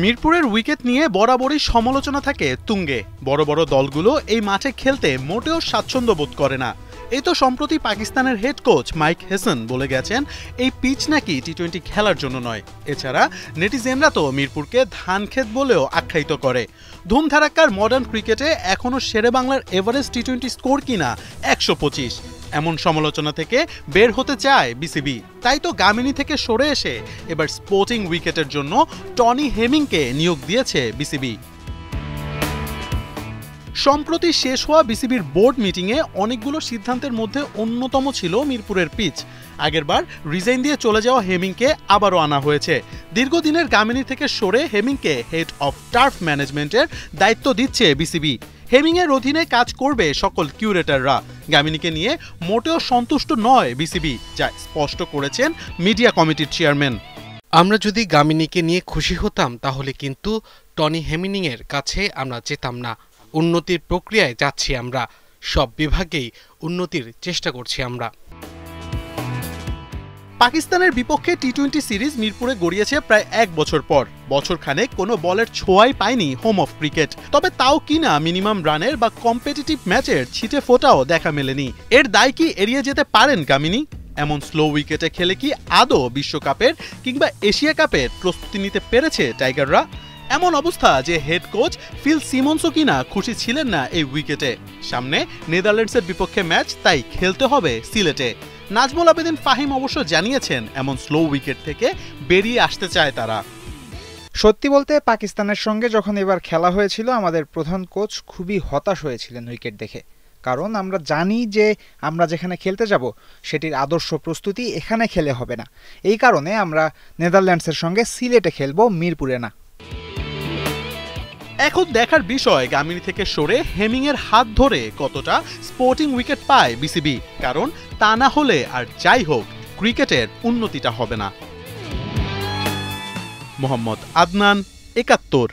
মিরপুরের উইকেট নিয়ে বরাবরই সমালোচনা থাকে তুঙ্গে। বড় বড় দলগুলো এই মাঠে খেলতে মোটেও স্বাচ্ছন্দ্য বোধ করে না। এই তো সম্প্রতি পাকিস্তানের হেড কোচ মাইক হেসন বলে গেছেন এই পিচ নাকি টি-20 খেলার জন্য নয়। এছাড়া নেটিজেনরা তো মিরপুরকে ধানক্ষেত বলেও আখ্যায়িত করে। ধুমধারাক্কার মডার্ন ক্রিকেটে এখনও শেরেবাংলার এভারেস্ট টি-20 স্কোর কিনা 125। এমন সমালোচনা থেকে বের হতে চায় বিসিবি। তাই তো গামিনী থেকে সরে এসে এবার স্পোর্টিং উইকেটের জন্য টনি হেমিংকে নিয়োগ দিয়েছে বিসিবি। সম্প্রতি শেষ হওয়া বিসিবির বোর্ড মিটিংয়ে অনেকগুলো সিদ্ধান্তের মধ্যে অন্যতম ছিল মিরপুরের পিচ। আগেরবার রিজাইন দিয়ে চলে যাওয়া হেমিংকে আবারও আনা হয়েছে। দীর্ঘদিনের গামিনী থেকে সরে হেমিংকে হেড অফ টার্ফ ম্যানেজমেন্টের দায়িত্ব দিচ্ছে বিসিবি। হেমিংয়ের অধীনে কাজ করবে সকল কিউরেটররা। গামিনীকে নিয়ে মোটেও সন্তুষ্ট নয় বিসিবি, যা স্পষ্ট করেছেন মিডিয়া কমিটির চেয়ারম্যান। আমরা যদি গামিনীকে নিয়ে খুশি হতাম তাহলে কিন্তু টনি হেমিংয়ের কাছে আমরা যেতাম না। উন্নতির প্রক্রিয়ায় যাচ্ছি আমরা, সব বিভাগেই উন্নতির চেষ্টা করছি আমরা। পাকিস্তানের বিপক্ষে টি-20 সিরিজ মিরপুরে গড়িয়েছে প্রায় 1 বছর পর। বছরখানেক কোনো বলের ছোঁয়াই পায়নি হোম অফ ক্রিকেট। তবে তাও কিনা মিনিমাম রানের বা কম্পিটিটিভ ম্যাচের ছিটে ফোটাও দেখা মেলেনি। এর দায় কি এড়িয়ে যেতে পারেন গামিনী? এমন স্লো উইকেটে খেলে কি আদৌ বিশ্বকাপের কিংবা এশিয়া কাপের প্রস্তুতি নিতে পেরেছে টাইগাররা? এমন অবস্থা যে হেড কোচ ফিল সিমন্সও কিনা খুশি ছিলেন না এই উইকেটে। সামনে নেদারল্যান্ডসের বিপক্ষে ম্যাচ, তাই খেলতে হবে সিলেটে। নাজমুল আবেদিন ফাহিম অবশ্য জানিয়েছেন এমন স্লো উইকেট থেকে বেরিয়ে আসতে চায় তারা। সত্যি বলতে পাকিস্তানের সঙ্গে যখন এবার খেলা হয়েছিল আমাদের প্রধান কোচ খুবই হতাশ হয়েছিলেন উইকেট দেখে। কারণ আমরা জানি যে আমরা যেখানে খেলতে যাব সেটির আদর্শ প্রস্তুতি এখানে খেলে হবে না। এই কারণে আমরা নেদারল্যান্ডসের সঙ্গে সিলেটে খেলবো, মিরপুরে না। এখন দেখার বিষয় গামিনী থেকে সরে হেমিংয়ের হাত ধরে কতটা স্পোর্টিং উইকেট পায় বিসিবি। কারণ তা না হলে আর যাই হোক ক্রিকেটের উন্নতিটা হবে না। মোহাম্মদ আদনান, ৭১।